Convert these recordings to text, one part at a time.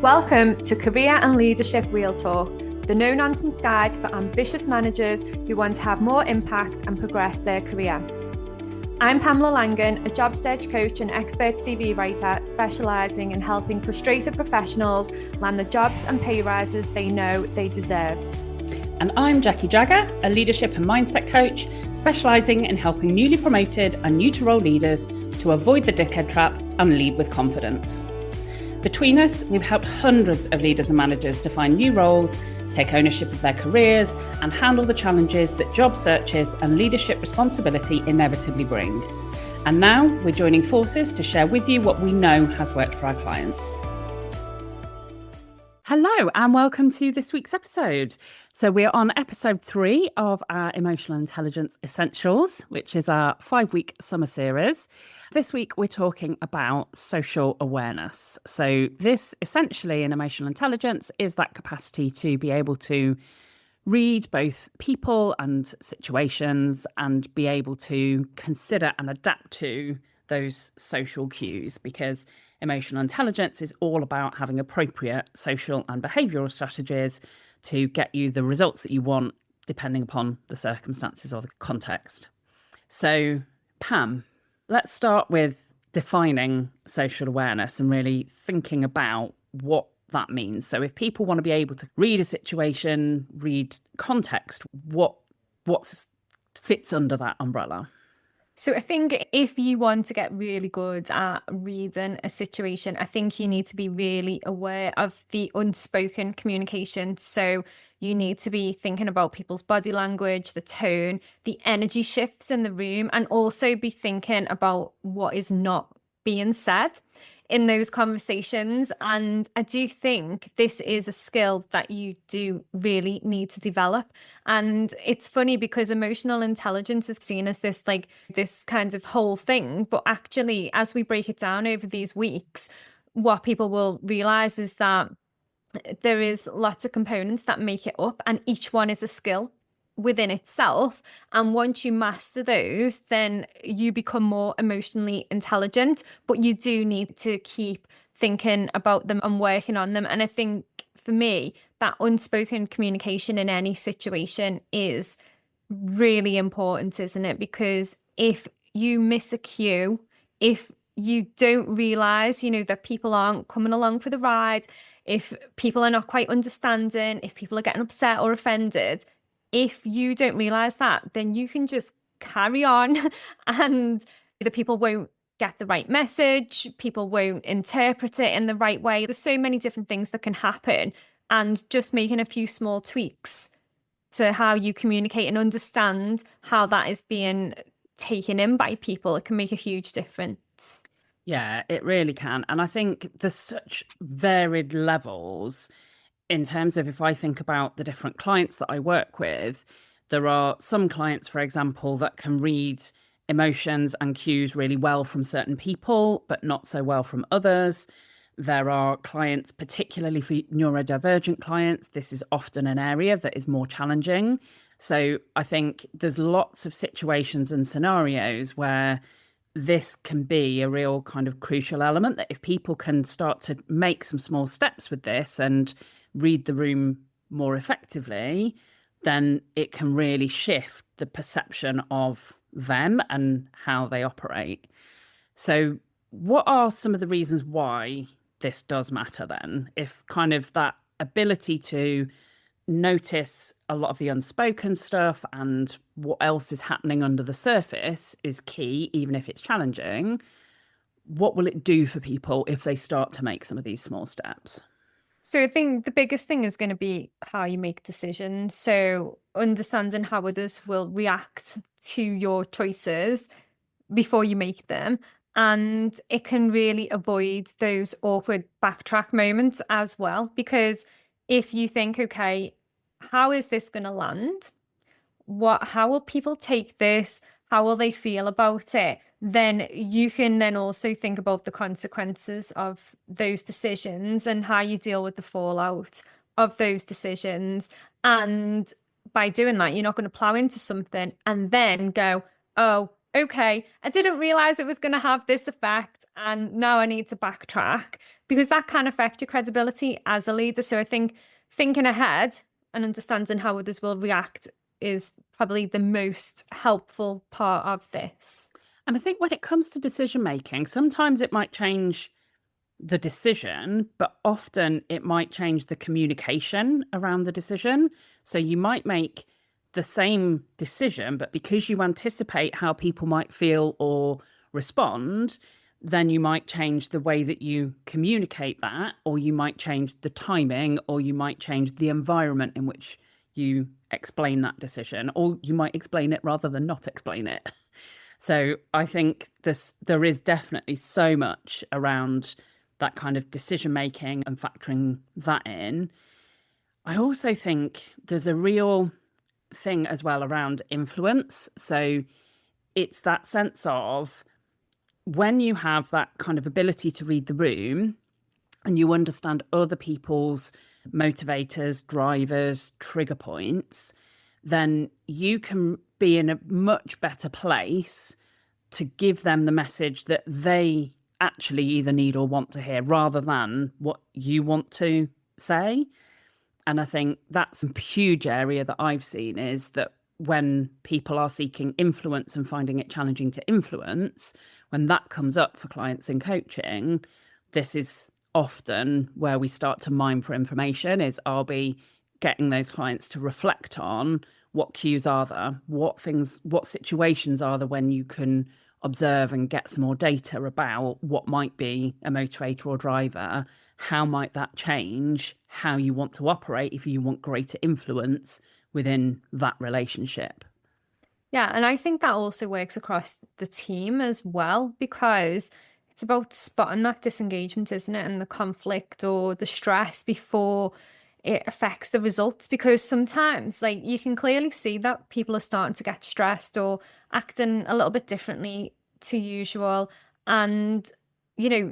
Welcome to Career and Leadership Real Talk, the no-nonsense guide for ambitious managers who want to have more impact and progress their career. I'm Pamela Langan, a job search coach and expert CV writer specialising in helping frustrated professionals land the jobs and pay rises they know they deserve. And I'm Jacqui, a leadership and mindset coach specialising in helping newly promoted and new to role leaders to avoid the dickhead trap and lead with confidence. Between us, we've helped hundreds of leaders and managers to find new roles, take ownership of their careers, and handle the challenges that job searches and leadership responsibility inevitably bring. And now we're joining forces to share with you what we know has worked for our clients. Hello and welcome to this week's episode. So we're on episode 3 of our Emotional Intelligence Essentials, which is our 5-week summer series. This week we're talking about social awareness. So this essentially in emotional intelligence is that capacity to be able to read both people and situations and be able to consider and adapt to those social cues, because emotional intelligence is all about having appropriate social and behavioural strategies to get you the results that you want, depending upon the circumstances or the context. So, Pam, let's start with defining social awareness and really thinking about what that means. So if people want to be able to read a situation, read context, what fits under that umbrella? So I think if you want to get really good at reading a situation, I think you need to be really aware of the unspoken communication. So you need to be thinking about people's body language, the tone, the energy shifts in the room, and also be thinking about what is not being said in those conversations. And I do think this is a skill that you do really need to develop. And it's funny because emotional intelligence is seen as this kind of whole thing. But actually, as we break it down over these weeks, what people will realize is that there is lots of components that make it up, and each one is a skill within itself. And once you master those, then you become more emotionally intelligent, but you do need to keep thinking about them and working on them. And I think for me, that unspoken communication in any situation is really important, isn't it? Because if you miss a cue, if you don't realize, that people aren't coming along for the ride, if people are not quite understanding, if people are getting upset or offended, if you don't realize that, then you can just carry on and the people won't get the right message. People won't interpret it in the right way. There's so many different things that can happen, and just making a few small tweaks to how you communicate and understand how that is being taken in by people, it can make a huge difference. Yeah, it really can. And I think there's such varied levels in terms of, if I think about the different clients that I work with, there are some clients, for example, that can read emotions and cues really well from certain people, but not so well from others. There are clients, particularly for neurodivergent clients, this is often an area that is more challenging. So I think there's lots of situations and scenarios where this can be a real kind of crucial element, that if people can start to make some small steps with this and read the room more effectively, then it can really shift the perception of them and how they operate. So what are some of the reasons why this does matter then? If kind of that ability to notice a lot of the unspoken stuff and what else is happening under the surface is key, even if it's challenging, what will it do for people if they start to make some of these small steps? So I think the biggest thing is going to be how you make decisions. So understanding how others will react to your choices before you make them. And it can really avoid those awkward backtrack moments as well. Because if you think, okay, how is this going to land? How will people take this? How will they feel about it? Then you can then also think about the consequences of those decisions and how you deal with the fallout of those decisions. And by doing that, you're not going to plow into something and then go, oh, okay, I didn't realize it was going to have this effect, and now I need to backtrack because that can affect your credibility as a leader. So I think thinking ahead and understanding how others will react is probably the most helpful part of this. And I think when it comes to decision making, sometimes it might change the decision, but often it might change the communication around the decision. So you might make the same decision, but because you anticipate how people might feel or respond, then you might change the way that you communicate that, or you might change the timing, or you might change the environment in which you explain that decision, or you might explain it rather than not explain it. So I think there is definitely so much around that kind of decision making and factoring that in. I also think there's a real thing as well around influence. So it's that sense of when you have that kind of ability to read the room and you understand other people's motivators, drivers, trigger points, then you can be in a much better place to give them the message that they actually either need or want to hear rather than what you want to say. And I think that's a huge area that I've seen is that when people are seeking influence and finding it challenging to influence, when that comes up for clients in coaching, this is often where we start to mine for information is I'll be getting those clients to reflect on what cues are there, what situations are there when you can observe and get some more data about what might be a motivator or driver, how might that change how you want to operate if you want greater influence within that relationship. Yeah, and I think that also works across the team as well because it's about spotting that disengagement, isn't it? And the conflict or the stress before it affects the results. Because sometimes, like, you can clearly see that people are starting to get stressed or acting a little bit differently to usual. And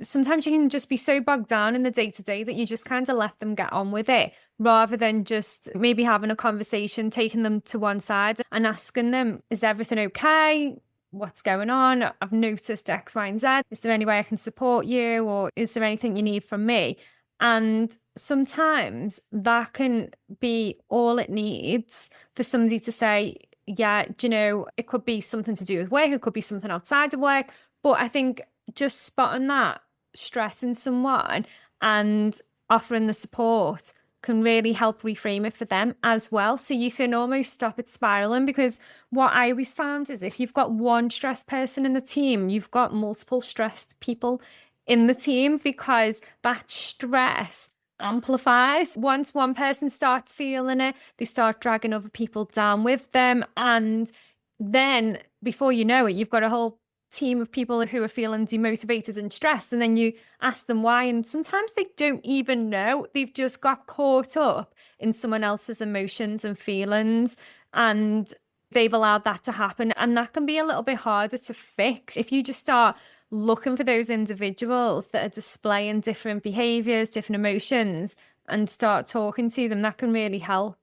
sometimes you can just be so bogged down in the day to day that you just kind of let them get on with it rather than just maybe having a conversation, taking them to one side and asking them, is everything okay? What's going on? I've noticed X, Y, and Z. Is there any way I can support you? Or is there anything you need from me? And sometimes that can be all it needs for somebody to say, yeah, it could be something to do with work, it could be something outside of work. But I think just spotting that stress in someone and offering the support can really help reframe it for them as well. So you can almost stop it spiraling because what I always found is if you've got one stressed person in the team, you've got multiple stressed people in the team because that stress amplifies. Once one person starts feeling it, they start dragging other people down with them. And then before you know it, you've got a whole team of people who are feeling demotivated and stressed. And then you ask them why. And sometimes they don't even know. They've just got caught up in someone else's emotions and feelings. And they've allowed that to happen. And that can be a little bit harder to fix if you just start looking for those individuals that are displaying different behaviors, different emotions, and start talking to them. That can really help.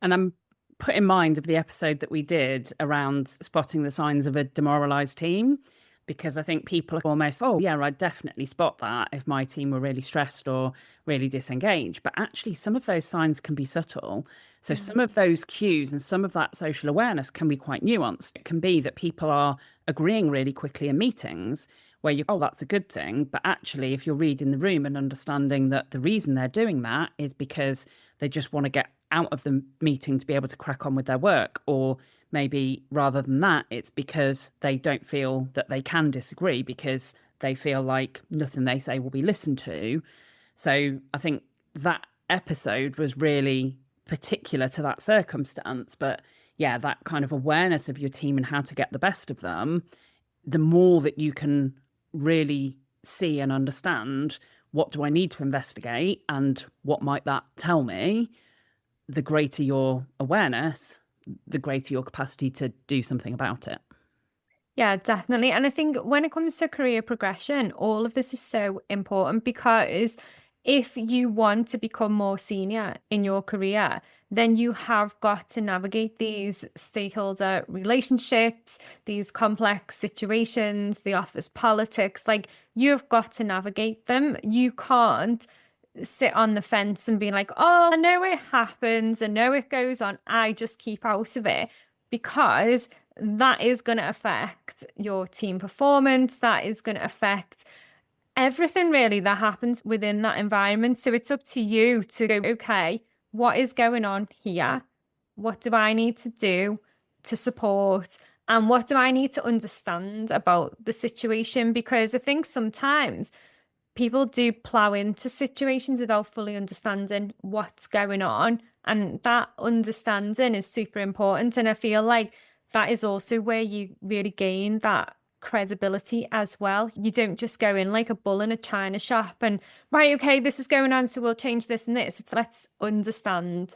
And I'm put in mind of the episode that we did around spotting the signs of a demoralized team, because I think people are almost, oh, yeah, I'd definitely spot that if my team were really stressed or really disengaged. But actually, some of those signs can be subtle. So some of those cues and some of that social awareness can be quite nuanced. It can be that people are agreeing really quickly in meetings where you, oh, that's a good thing. But actually, if you're reading the room and understanding that the reason they're doing that is because they just want to get out of the meeting to be able to crack on with their work, or maybe rather than that, it's because they don't feel that they can disagree because they feel like nothing they say will be listened to. So I think that episode was really particular to that circumstance. But yeah, that kind of awareness of your team and how to get the best of them, the more that you can really see and understand what do I need to investigate and what might that tell me, the greater your awareness, the greater your capacity to do something about it. Yeah, definitely. And I think when it comes to career progression, all of this is so important because if you want to become more senior in your career, then you have got to navigate these stakeholder relationships, these complex situations, the office politics. Like, you've got to navigate them. You can't sit on the fence and be like, oh, I know it happens, I know it goes on, I just keep out of it, because that is going to affect your team performance. That is going to affect everything really that happens within that environment. So it's up to you to go, okay, what is going on here? What do I need to do to support? And what do I need to understand about the situation? Because I think sometimes people do plow into situations without fully understanding what's going on. And that understanding is super important. And I feel like that is also where you really gain that credibility as well. You don't just go in like a bull in a china shop and, right, okay, this is going on, so we'll change this and this. It's let's understand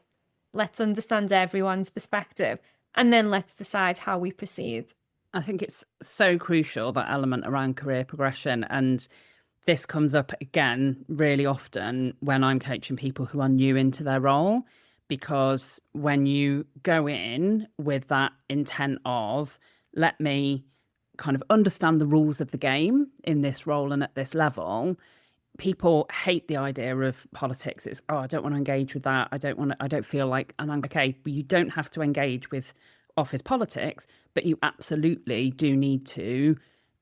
everyone's perspective, and then let's decide how we proceed. I think it's so crucial, that element around career progression. And this comes up again really often when I'm coaching people who are new into their role, because when you go in with that intent of, let me kind of understand the rules of the game in this role and at this level, people hate the idea of politics. It's, oh, I don't want to engage with that. I don't feel like, and I'm okay, but you don't have to engage with office politics, but you absolutely do need to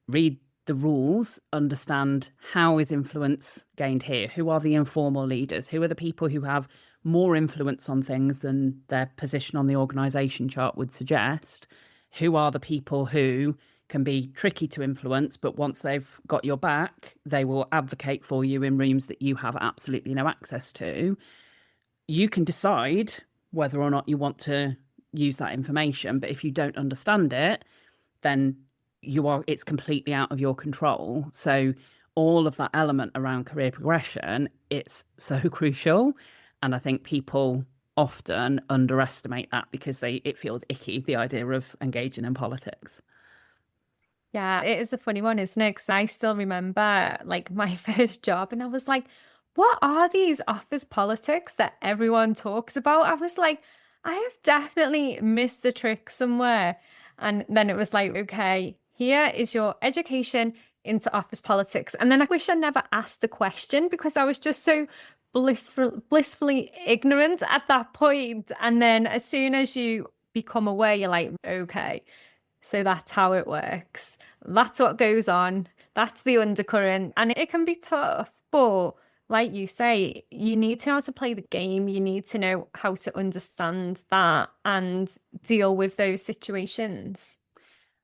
read the rules, understand how is influence gained here, who are the informal leaders, who are the people who have more influence on things than their position on the organisation chart would suggest, who are the people who can be tricky to influence, but once they've got your back, they will advocate for you in rooms that you have absolutely no access to. You can decide whether or not you want to use that information, but if you don't understand it, then it's completely out of your control. So all of that element around career progression, it's so crucial. And I think people often underestimate that because it feels icky, the idea of engaging in politics. Yeah, it is a funny one, isn't it? Because I still remember like my first job, and I was like, what are these office politics that everyone talks about? I was like, I have definitely missed a trick somewhere. And then it was like, okay, here is your education into office politics. And then I wish I never asked the question, because I was just so blissfully ignorant at that point. And then as soon as you become aware, you're like, okay. So that's how it works. That's what goes on. That's the undercurrent. And it can be tough. But like you say, you need to know how to play the game. You need to know how to understand that and deal with those situations.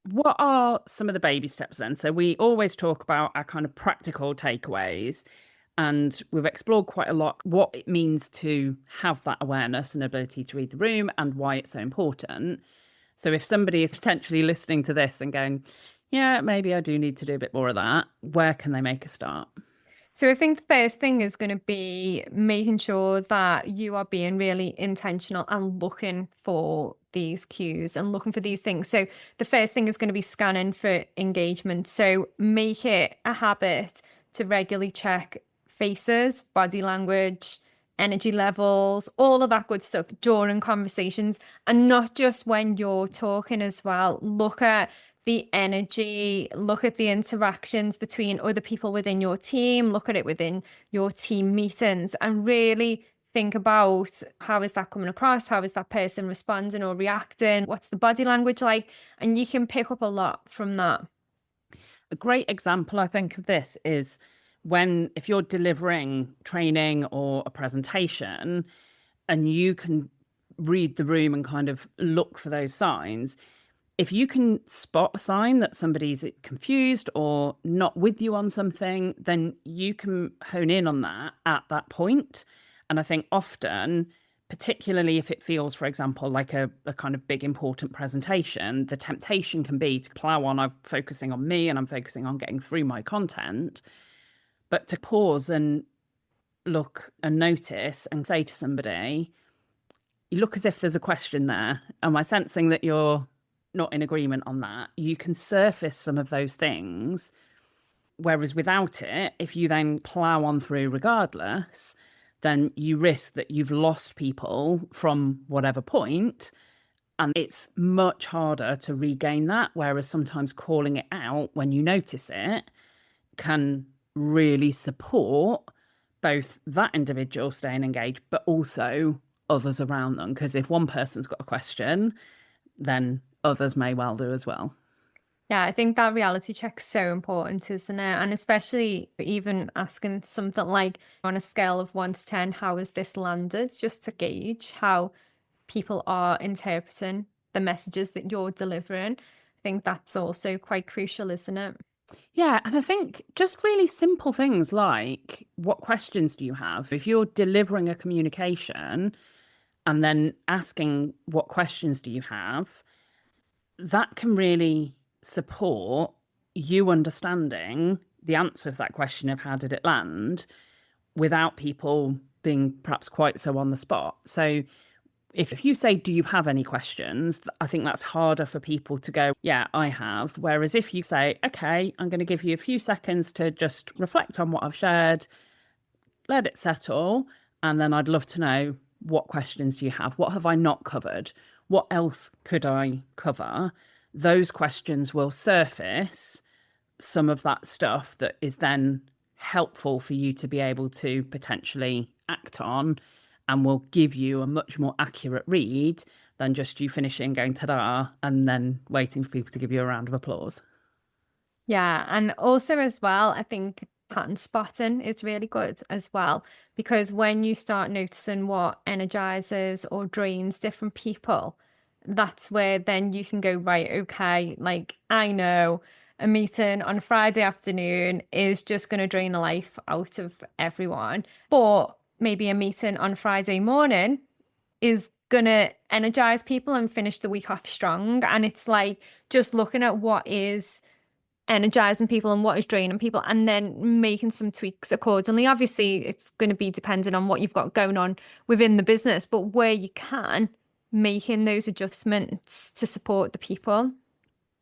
What are some of the baby steps then? So we always talk about our kind of practical takeaways, and we've explored quite a lot what it means to have that awareness and ability to read the room and why it's so important. So if somebody is potentially listening to this and going, yeah, maybe I do need to do a bit more of that, where can they make a start? So I think the first thing is going to be making sure that you are being really intentional and looking for these cues and looking for these things. So the first thing is going to be scanning for engagement. So make it a habit to regularly check faces, body language, energy levels, all of that good stuff during conversations, and not just when you're talking as well. Look at the energy, look at the interactions between other people within your team, look at it within your team meetings, and really think about, how is that coming across? How is that person responding or reacting? What's the body language like? And you can pick up a lot from that. A great example, I think, of this is if you're delivering training or a presentation and you can read the room and kind of look for those signs, if you can spot a sign that somebody's confused or not with you on something, then you can hone in on that at that point. And I think often, particularly if it feels, for example, like a kind of big important presentation, the temptation can be to plow on. I'm focusing on me and I'm focusing on getting through my content, but to pause and look and notice and say to somebody, you look as if there's a question there. Am I sensing that you're not in agreement on that? You can surface some of those things Whereas without it, if you then plow on through regardless, then you risk that you've lost people from whatever point, and it's much harder to regain that. Whereas sometimes calling it out when you notice it can really support both that individual staying engaged, but also others around them. Because if one person's got a question, then others may well do as well. Yeah, I think that reality check's so important, isn't it? And especially even asking something like on a scale of 1 to 10, how has this landed? Just to gauge how people are interpreting the messages that you're delivering. I think that's also quite crucial, isn't it? Yeah, and I think just really simple things like what questions do you have? If you're delivering a communication and then asking what questions do you have, that can really support you understanding the answer to that question of how did it land without people being perhaps quite so on the spot. So if you say, do you have any questions? I think that's harder for people to go, yeah, I have. Whereas if you say, okay, I'm going to give you a few seconds to just reflect on what I've shared, let it settle, and then I'd love to know what questions do you have? What have I not covered? What else could I cover? Those questions will surface some of that stuff that is then helpful for you to be able to potentially act on and will give you a much more accurate read than just you finishing going ta-da and then waiting for people to give you a round of applause. Yeah, and also as well, I think pattern spotting is really good as well because when you start noticing what energizes or drains different people, that's where then you can go, right, okay, like I know a meeting on Friday afternoon is just going to drain the life out of everyone, but maybe a meeting on Friday morning is gonna energize people and finish the week off strong. And it's like just looking at what is energizing people and what is draining people and then making some tweaks accordingly. Obviously, it's going to be dependent on what you've got going on within the business, but where you can, making those adjustments to support the people.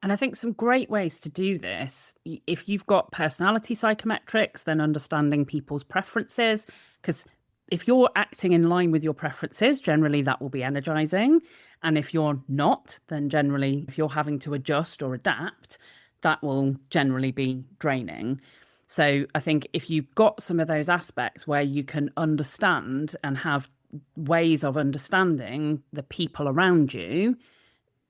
And I think some great ways to do this, if you've got personality psychometrics, then understanding people's preferences, because if you're acting in line with your preferences, generally that will be energizing. And if you're not, then generally, if you're having to adjust or adapt, that will generally be draining. So I think if you've got some of those aspects where you can understand and have ways of understanding the people around you,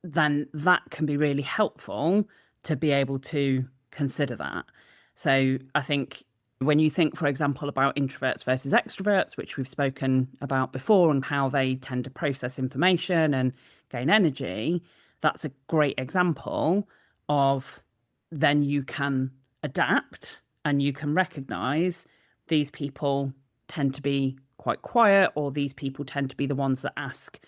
then that can be really helpful to be able to consider that. So I think when you think, for example, about introverts versus extroverts, which we've spoken about before, and how they tend to process information and gain energy, that's a great example of then you can adapt and you can recognize these people tend to be quite quiet, or these people tend to be the ones that ask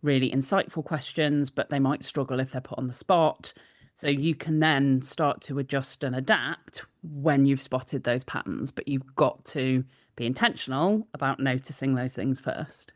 really insightful questions, but they might struggle if they're put on the spot. So you can then start to adjust and adapt when you've spotted those patterns, but you've got to be intentional about noticing those things first.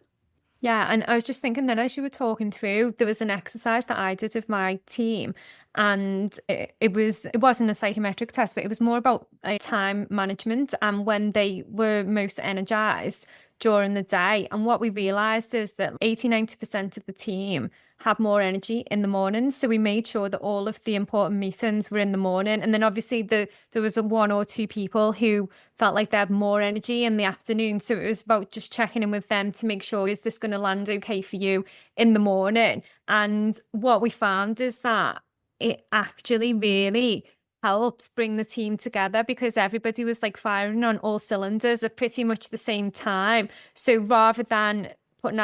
Yeah, and I was just thinking then as you were talking through, there was an exercise that I did with my team, and it wasn't a psychometric test, but it was more about time management and when they were most energized during the day. And what we realized is that 80-90% of the team had more energy in the morning. So we made sure that all of the important meetings were in the morning. And then obviously there was a one or two people who felt like they had more energy in the afternoon. So it was about just checking in with them to make sure, is this going to land okay for you in the morning? And what we found is that it actually really helps bring the team together because everybody was like firing on all cylinders at pretty much the same time. So rather than putting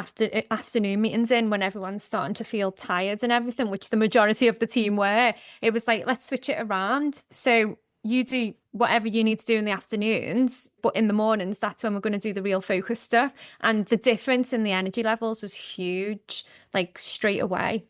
afternoon meetings in when everyone's starting to feel tired and everything, which the majority of the team were, it was like, let's switch it around. So you do whatever you need to do in the afternoons, but in the mornings, that's when we're going to do the real focus stuff. And the difference in the energy levels was huge, like straight away.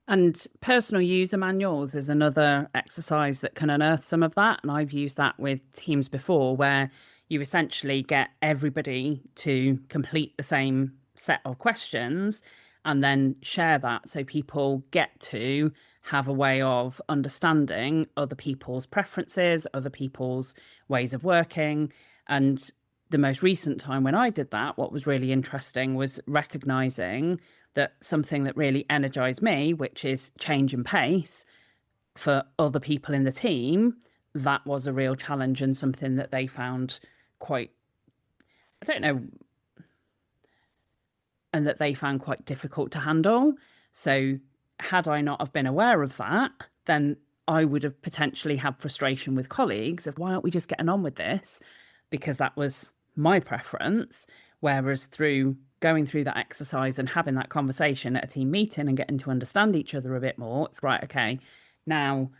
And personal user manuals is another exercise that can unearth some of that. And I've used that with teams before, where you essentially get everybody to complete the same set of questions and then share that so people get to have a way of understanding other people's preferences, other people's ways of working. And the most recent time when I did that, what was really interesting was recognizing that something that really energized me, which is change and pace, for other people in the team, that was a real challenge and something that they found quite, I don't know, and that they found quite difficult to handle. So had I not have been aware of that, then I would have potentially had frustration with colleagues of why aren't we just getting on with this? Because that was my preference. Whereas through going through that exercise and having that conversation at a team meeting and getting to understand each other a bit more, it's right, okay, now,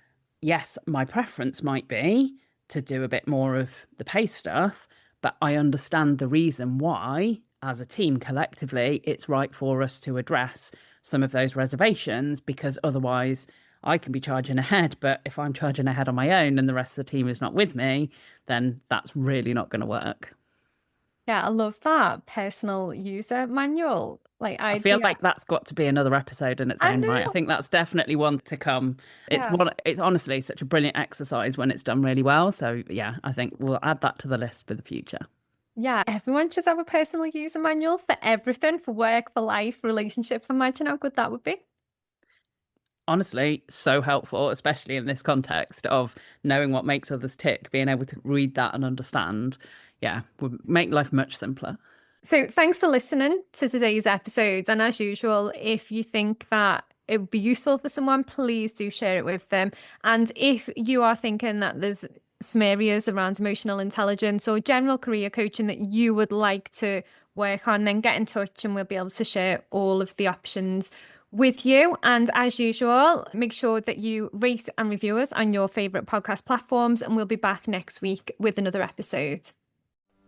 yes, my preference might be to do a bit more of the pace stuff, but I understand the reason why, as a team collectively, it's right for us to address some of those reservations, because otherwise I can be charging ahead. But if I'm charging ahead on my own and the rest of the team is not with me, then that's really not going to work. Yeah, I love that personal user manual I feel idea. like that's got to be another episode in its I own right. I know. think that's definitely one to come. Yeah. It's honestly such a brilliant exercise when it's done really well. So yeah, I think we'll add that to the list for the future. Yeah, everyone should have a personal user manual for everything, for work, for life, relationships. Imagine how good that would be. Honestly, so helpful, especially in this context of knowing what makes others tick, being able to read that and understand, yeah, would make life much simpler. So thanks for listening to today's episodes. And as usual, if you think that it would be useful for someone, please do share it with them. And if you are thinking that there's some areas around emotional intelligence or general career coaching that you would like to work on, then get in touch and we'll be able to share all of the options with you. And as usual, make sure that you rate and review us on your favorite podcast platforms. And we'll be back next week with another episode.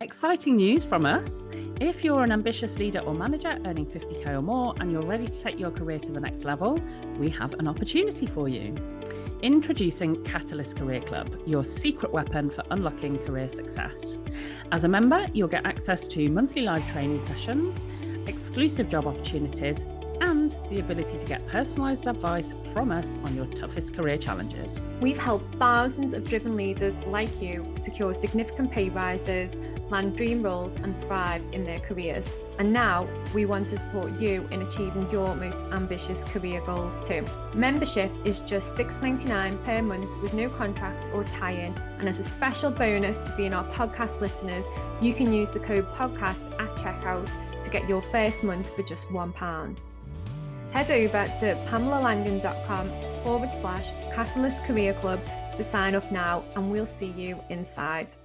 Exciting news from us. If you're an ambitious leader or manager earning 50k or more and you're ready to take your career to the next level, we have an opportunity for you. Introducing Catalyst Career Club, your secret weapon for unlocking career success. As a member, you'll get access to monthly live training sessions, exclusive job opportunities, and the ability to get personalised advice from us on your toughest career challenges. We've helped thousands of driven leaders like you secure significant pay rises, land dream roles, and thrive in their careers. And now we want to support you in achieving your most ambitious career goals too. Membership is just $6.99 per month with no contract or tie-in. And as a special bonus for being our podcast listeners, you can use the code podcast at checkout to get your first month for just £1. Head over to pamelalangan.com/Catalyst Career Club to sign up now, and we'll see you inside.